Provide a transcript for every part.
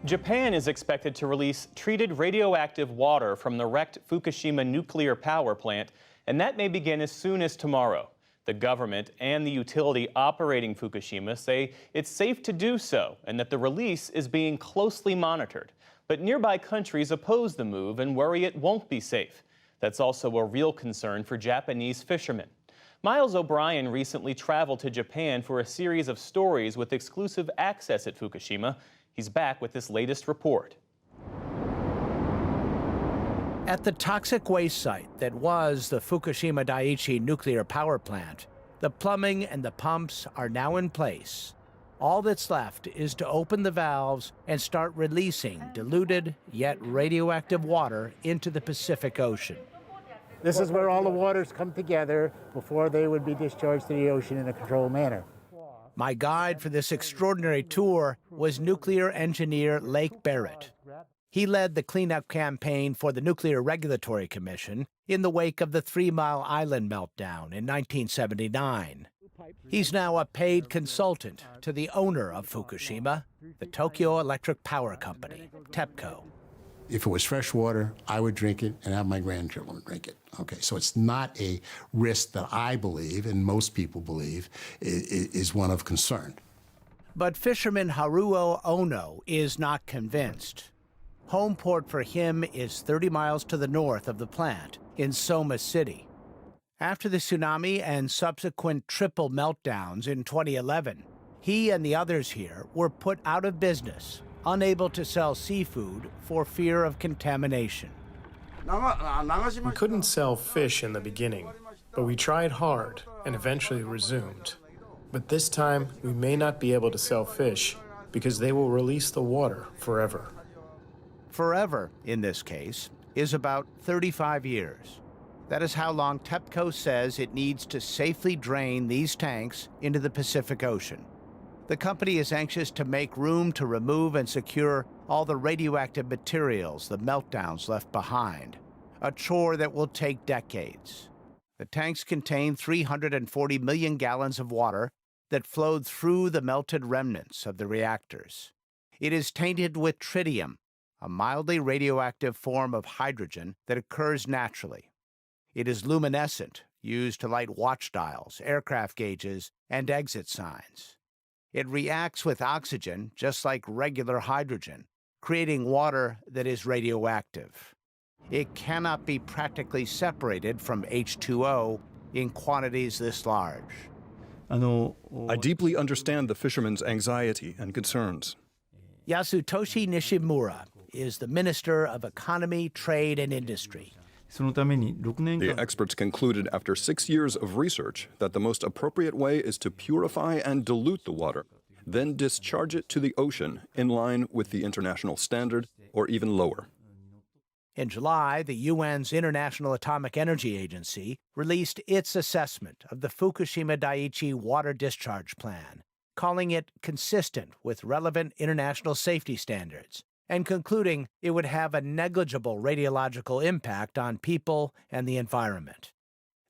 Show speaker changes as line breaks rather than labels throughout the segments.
Japan is expected to release treated radioactive water from the wrecked Fukushima nuclear power plant, and that may begin as soon as tomorrow. The government and the utility operating Fukushima say it's safe to do so and that the release is being closely monitored. But nearby countries oppose the move and worry it won't be safe. That's also a real concern for Japanese fishermen. Miles O'Brien recently traveled to Japan for a series of stories with exclusive access at Fukushima. He's back with this latest report.
At the toxic waste site that was the Fukushima Daiichi nuclear power plant, the plumbing and the pumps are now in place. All that's left is to open the valves and start releasing diluted yet radioactive water into the Pacific Ocean.
This is where all the waters come together before they would be discharged to the ocean in a controlled manner.
My guide for this extraordinary tour was nuclear engineer Lake Barrett. He led the cleanup campaign for the Nuclear Regulatory Commission in the wake of the 3 Mile Island meltdown in 1979. He's now a paid consultant to the owner of Fukushima, the Tokyo Electric Power Company, TEPCO.
If it was fresh water, I would drink it and have my grandchildren drink it. Okay, so it's not a risk that I believe, and most people believe, is one of concern.
But fisherman Haruo Ono is not convinced. Home port for him is 30 miles to the north of the plant, in Soma City. After the tsunami and subsequent triple meltdowns in 2011, he and the others here were put out of business, unable to sell seafood for fear of contamination.
We couldn't sell fish in the beginning, but we tried hard and eventually resumed. But this time, we may not be able to sell fish because they will release the water forever.
Forever, in this case, is about 35 years. That is how long TEPCO says it needs to safely drain these tanks into the Pacific Ocean. The company is anxious to make room to remove and secure all the radioactive materials the meltdowns left behind, a chore that will take decades. The tanks contain 340 million gallons of water that flowed through the melted remnants of the reactors. It is tainted with tritium, a mildly radioactive form of hydrogen that occurs naturally. It is luminescent, used to light watch dials, aircraft gauges, and exit signs. It reacts with oxygen just like regular hydrogen, creating water that is radioactive. It cannot be practically separated from H2O in quantities this large.
I deeply understand the fishermen's anxiety and concerns.
Yasutoshi Nishimura is the Minister of Economy, Trade, and Industry.
The experts concluded after 6 years of research that the most appropriate way is to purify and dilute the water, then discharge it to the ocean in line with the international standard or even lower.
In July, the UN's International Atomic Energy Agency released its assessment of the Fukushima Daiichi water discharge plan, calling it consistent with relevant international safety standards, and concluding it would have a negligible radiological impact on people and the environment.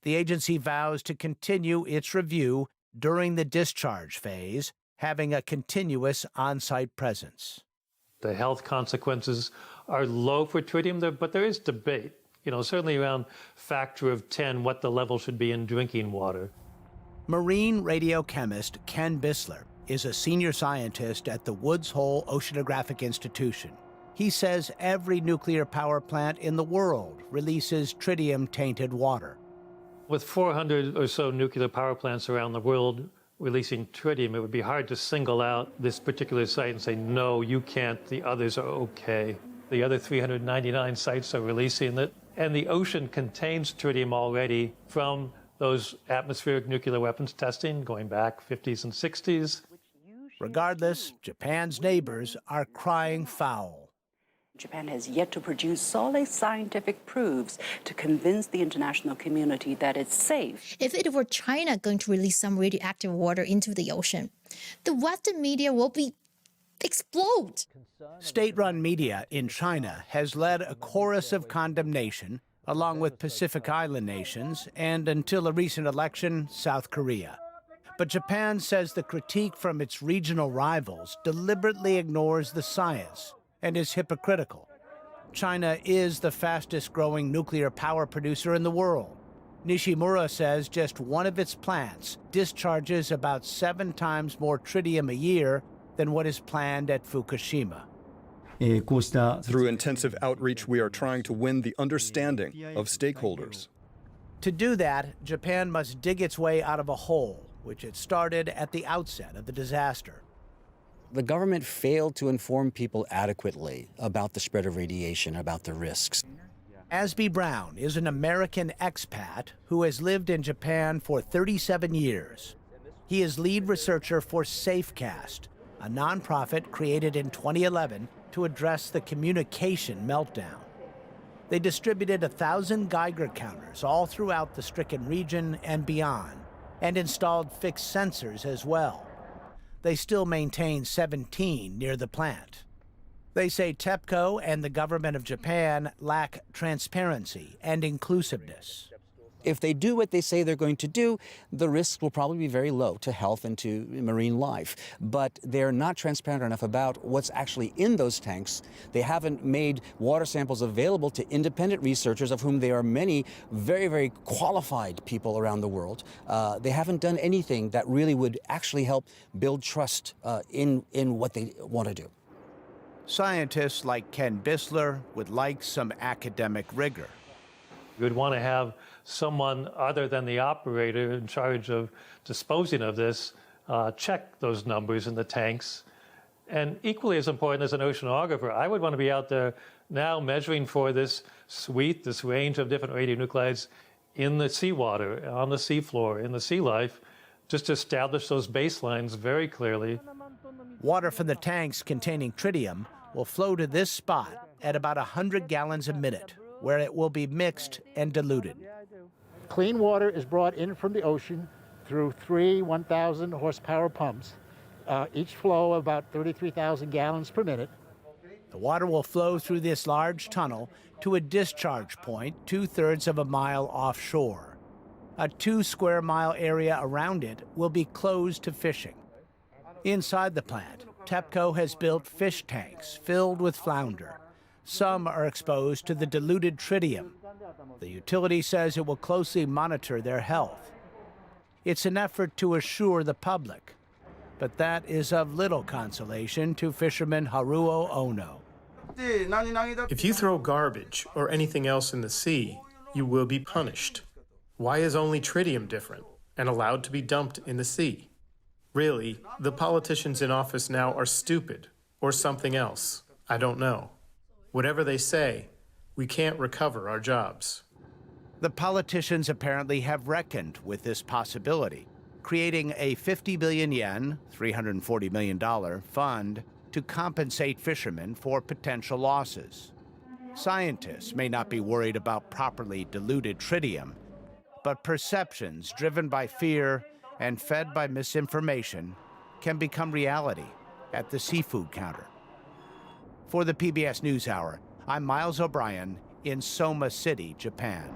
The agency vows to continue its review during the discharge phase, having a continuous on-site presence.
The health consequences are low for tritium, but there is debate, certainly around factor of 10, what the level should be in drinking water.
Marine radiochemist Ken Bissler is a senior scientist at the Woods Hole Oceanographic Institution. He says every nuclear power plant in the world releases tritium-tainted water.
With 400 or so nuclear power plants around the world releasing tritium, it would be hard to single out this particular site and say, no, you can't, the others are okay. The other 399 sites are releasing it, and the ocean contains tritium already from those atmospheric nuclear weapons testing going back 50s and 60s.
Regardless, Japan's neighbors are crying foul.
Japan has yet to produce solid scientific proofs to convince the international community that it's safe.
If it were China going to release some radioactive water into the ocean, the Western media will explode.
State-run media in China has led a chorus of condemnation, along with Pacific Island nations and, until a recent election, South Korea. But Japan says the critique from its regional rivals deliberately ignores the science and is hypocritical. China is the fastest growing nuclear power producer in the world. Nishimura says just one of its plants discharges about 7 times more tritium a year than what is planned at Fukushima.
Through intensive outreach, we are trying to win the understanding of stakeholders.
To do that, Japan must dig its way out of a hole, which it started at the outset of the disaster.
The government failed to inform people adequately about the spread of radiation, about the risks.
Asby Brown is an American expat who has lived in Japan for 37 years. He is lead researcher for SafeCast, a nonprofit created in 2011 to address the communication meltdown. They distributed 1,000 Geiger counters all throughout the stricken region and beyond, and installed fixed sensors as well. They still maintain 17 near the plant. They say TEPCO and the government of Japan lack transparency and inclusiveness.
If they do what they say they're going to do, the risks will probably be very low to health and to marine life. But they're not transparent enough about what's actually in those tanks. They haven't made water samples available to independent researchers, of whom there are many very, very qualified people around the world. They haven't done anything that really would actually help build trust in what they want to do.
Scientists like Ken Bissler would like some academic rigor.
You would want to have someone other than the operator in charge of disposing of this check those numbers in the tanks. And equally as important as an oceanographer, I would want to be out there now measuring for this suite, this range of different radionuclides in the seawater, on the seafloor, in the sea life, just to establish those baselines very clearly.
Water from the tanks containing tritium will flow to this spot at about 100 gallons a minute, where it will be mixed and diluted.
Clean water is brought in from the ocean through 3 1,000 horsepower pumps, each flow about 33,000 gallons per minute.
The water will flow through this large tunnel to a discharge point 2/3 of a mile offshore. A 2 square mile area around it will be closed to fishing. Inside the plant, TEPCO has built fish tanks filled with flounder. Some are exposed to the diluted tritium. The utility says it will closely monitor their health. It's an effort to assure the public, but that is of little consolation to fisherman Haruo Ono.
If you throw garbage or anything else in the sea, you will be punished. Why is only tritium different and allowed to be dumped in the sea? Really, the politicians in office now are stupid, or something else. I don't know. Whatever they say, we can't recover our jobs.
The politicians apparently have reckoned with this possibility, creating a 50 billion yen, $340 million fund to compensate fishermen for potential losses. Scientists may not be worried about properly diluted tritium, but perceptions driven by fear and fed by misinformation can become reality at the seafood counter. For the PBS NewsHour, I'm Miles O'Brien in Soma City, Japan.